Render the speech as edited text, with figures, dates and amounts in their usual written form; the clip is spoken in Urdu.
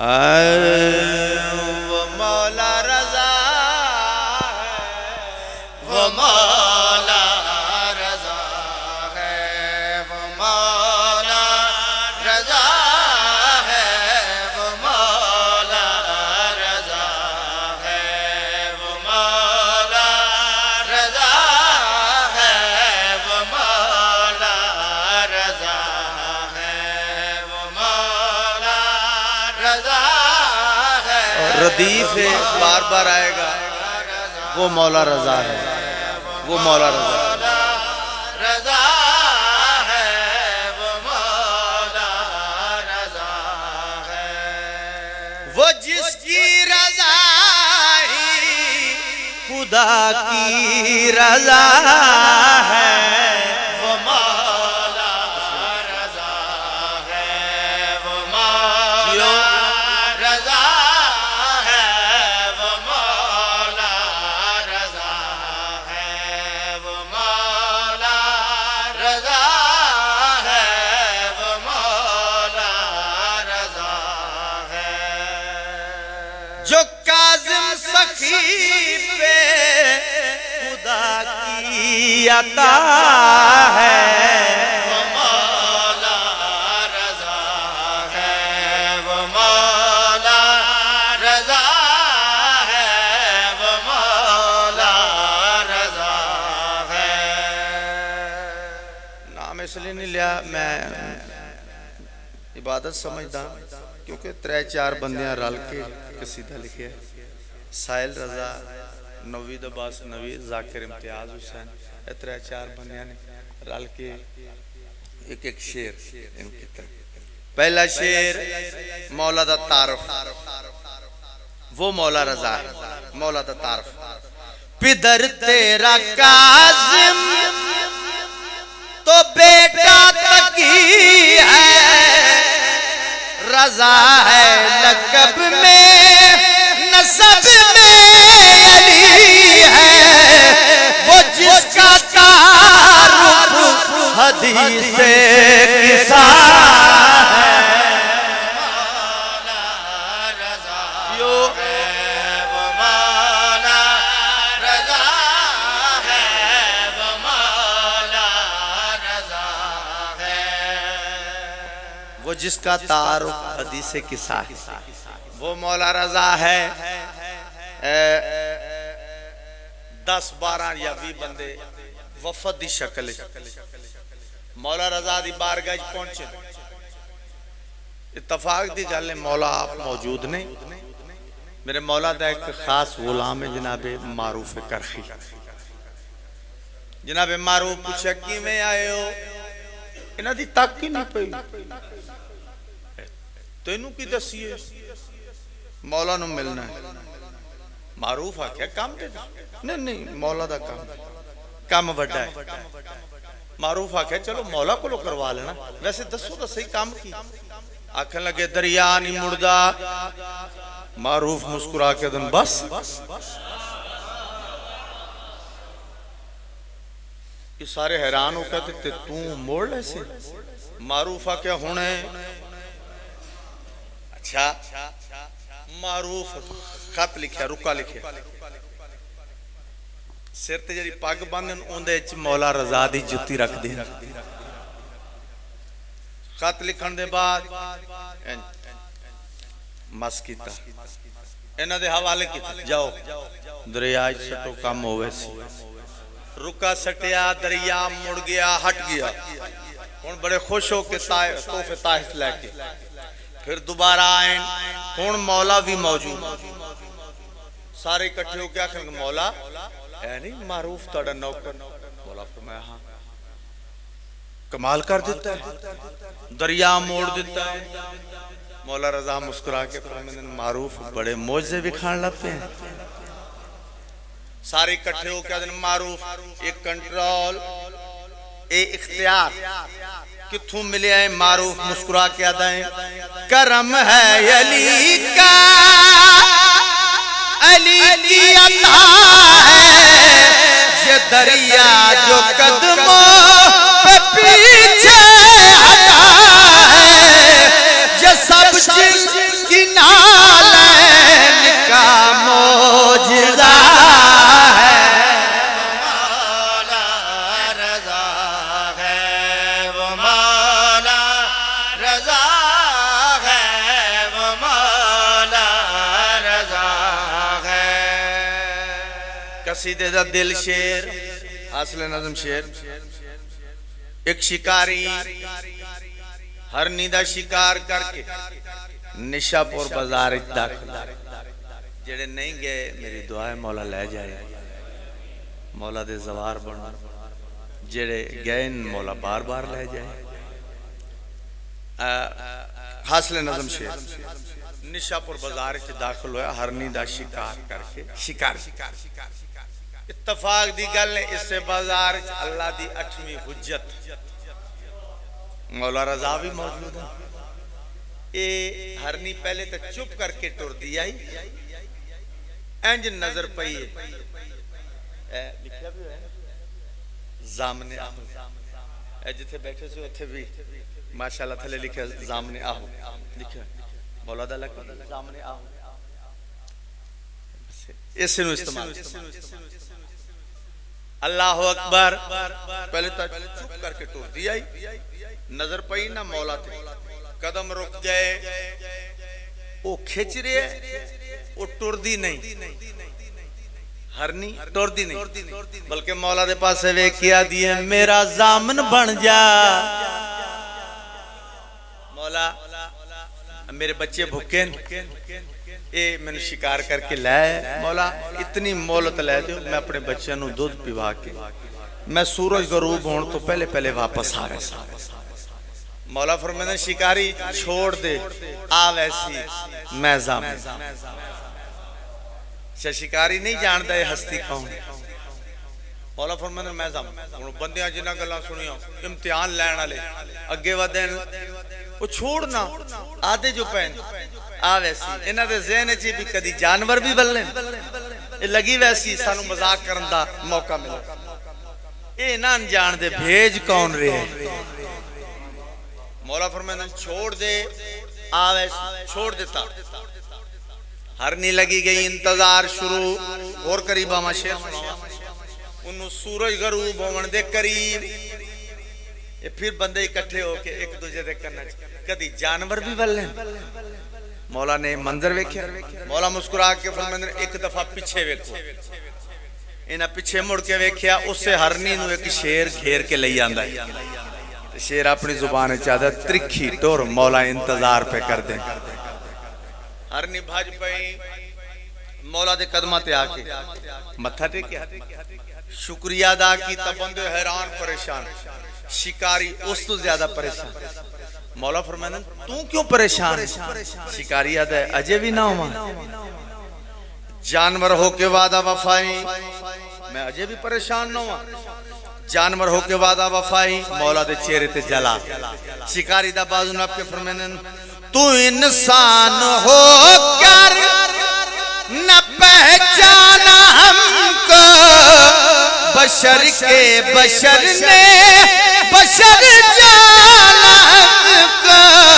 وہ مولا رضا ہے، وہ مولا رضا ہے، وہ مولا رضا ہے، وہ مولا رضا ہے، وہ مولا رضا ہے، وہ مولا رضا ہے، وہ مولا رضا ہے۔ ردیف بار بار آئے گا، وہ مولا رضا ہے، وہ مولا رضا رضا ہے، وہ مولا رضا ہے۔ وہ جس کی رضا ہی خدا کی رضا ہے، وہ مولا رضا ہے، وہ مولا رضا ہے، وہ مولا رضا ہے، وہ مولا رضا ہے، وہ مولا رضا ہے۔ جو کاظم سخی پہ خدا کی عطا ہے، وہ مولا رضا ہے، وہ مولا رضا ہے، وہ مولا رضا ہے۔ نام اس لیے نہیں لیا، میں عبادت سمجھدا کیونکہ 3-4 بندیاں رل کے قصیدہ لکھے، سائل رضا، نوید عباس نوید، ذاکر امتیاز حسین، 3-4 بندیاں نے رل کے ایک ایک شعر ان کی طرف۔ پہلا شعر مولا دا تعارف، وہ مولا رضا ہے، مولا دا تعارف۔ پدر تیرا کاظم تو بیٹا تقی ہے، رضا ہے لقب میں، نسب میں علی ہے، وہ جس کا تعارف حدیث قصہ ہے، مولا رضا ہے، وہ مولا رضا ہے، وہ مولا رضا ہے۔ وہ جس کا تعارف حدیث قصہ ہے، وہ مولا رضا ہے۔ 10-12 یا 20 بندے وفد دی شکل مولا رضا دی بارگاہ پہنچے۔ اتفاق دی گل ہے، مولا آپ موجود نہیں، میرے مولا دا ایک خاص غلام ہے جناب معروف کرخی۔ جناب معروف پوچھا کیویں آئے ہو؟ انہاں دی تک ہی نہیں پئی، تینوں کی دسیے؟ مولا نو ملنا ہے۔ معروف آکھیا کام دے نہیں مولا دا کام وڈا ہے۔ معروف آکھیا چلو مولا کو لو کروا لینا، ویسے دسو تو صحیح کام کی۔ آکھن لگے دریا نہیں مڑدا۔ معروف مسکرا کے دن بس یہ سارے حیران ہو کہتے تے تو موڑ لے سے؟ معروف آکھیا ہونے۔ اچھا معروف خط لکھیا، رکا لکھیا، سر تے جڑی پگ باندھن اوندے وچ مولا رضا دی جُتی رکھ دے۔ خط لکھن دے بعد مس کیتا، انہاں دے حوالے کیتا، جاؤ دریا وچ سٹو کم ہوے سی۔ رکا سٹیا، دریا مڑ گیا، ہٹ گیا۔ ہن بڑے خوش ہو کے تحفے طائف لے کے پھر دوبارہ آئیں، ہن مولا بھی موجود۔ سارے اکٹھے ہو کے آکھن کہ مولا اے نہیں معروف تہاڈا نوکر؟ مولا فرمایا ہاں۔ کمال کر دیتا ہے، دریا موڑ دیتا ہے۔ مولا رضا مسکرا کے فرمایا معروف بڑے معجزے دکھان لگتے ہیں۔ سارے اکٹھے ہو کے معروف ایک کنٹرول، ایک اختیار کتھوں ملے ہیں؟ معروف مسکرا کے آدائیں کرم ہے علی کا، علی کی عطا ہے یہ دریا جو قدموں پہ پیچھے ہٹا ہے، یہ سب جن کی نا قصیدے دا دل شیر حاصل نظم شیر ایک شکاری ہرنی دا شکار کر کے نشا پور بازار داخل جڑے نہیں گئے میری دعا ہے مولا لے جائے مولا دے زوار بنو جڑے گئے مولا بار بار لے جائے حاصل نظم شیر نشا پور بازار داخل ہوا ہرنی دا شکار کر کے شکار اتفاق دی گل ہے اس سے بازار اللہ دی 8ویں حجت مولا رضا بھی موجود ہے اے ہرنی پہلے تو چپ کر کے ٹر دیا ہی انج نظر پئی لکھیا بھی ہے زامن آہو اے جتھے بیٹھے سے اتھے بھی ماشاءاللہ تھلے لکھیا زامن آہو لکھیا مولا دا لکھا زامن آہو اس سے نو استعمال اللہ اکبر پہلے تو چپ کر کے ٹور دیا ہی نظر پئی نہ مولا تھے قدم رک گئے وہ کھچ رہے وہ ٹور دی نہیں ہرنی ٹور دی نہیں بلکہ مولا دے پاس سے کیا دیئے میرا زامن بن جا مولا میرے بچے بھکین اے میں نے شکار کر کے لائے مولا اتنی مولت لے دو میں اپنے بچے نو دودھ پیوا کے میں سورج غروب ہون تو پہلے پہلے واپس آ رہا مولا فرمایا شکاری چھوڑ دے آ ویسی میں زامن شکاری نہیں جانتا ہے ہستی کون مولا فرمایا میں زامن بندیاں جنہ گلاں سنیاں امتحان لینا لے اگے ودین وہ چھوڑنا آدھے جو پہن آ ویسی انہاں دے ذہن چی بھی کدی جانور بھی بلنے لگی ویسی سانو مذاق کرن دا موقع ملا اے نہ جان دے بھیج کون رہے مولا فرمایا چھوڑ دے آ ویسی چھوڑ دیتا ہرنی لگی گئی انتظار شروع اور قریب آما شیر سناوا انہوں سورج غروب ہون دے قریب یہ پھر بندے اکٹھے ہو کے ایک دوجہ دے کرنا کدی جانور بھی بلیں مولا نے منظر ویکھیا مولا مسکرا کے فرمایا ایک دفعہ پیچھے ویکھو انہاں پیچھے مڑ کے ویکھیا اس سے ہرنی نو ایک شیر گھیر کے لئی آندا ہے شیر اپنی زبان چاہتا ترکھی ٹور مولا انتظار پہ کر دیں ہرنی بھاج پئی مولا دے قدمات آ کے متھا ٹیکیا شکریہ ادا کی تب بندے حیران پریشان شکاری اس تو زیادہ پریشان مولا فرمایا تو کیوں پریشان شکاری ادا ہے اجے بھی نہ ہوا جانور ہو کے وعدہ وفائی میں اجے بھی پریشان نہ ہوا جانور ہو کے وعدہ وفائی مولا دے چہرے تے جلا شکاری دا بازو ناب کے فرمایا تو انسان ہو کر نہ پہچانا ہم کو بشر کے بشر نے بشر جانا ہم کو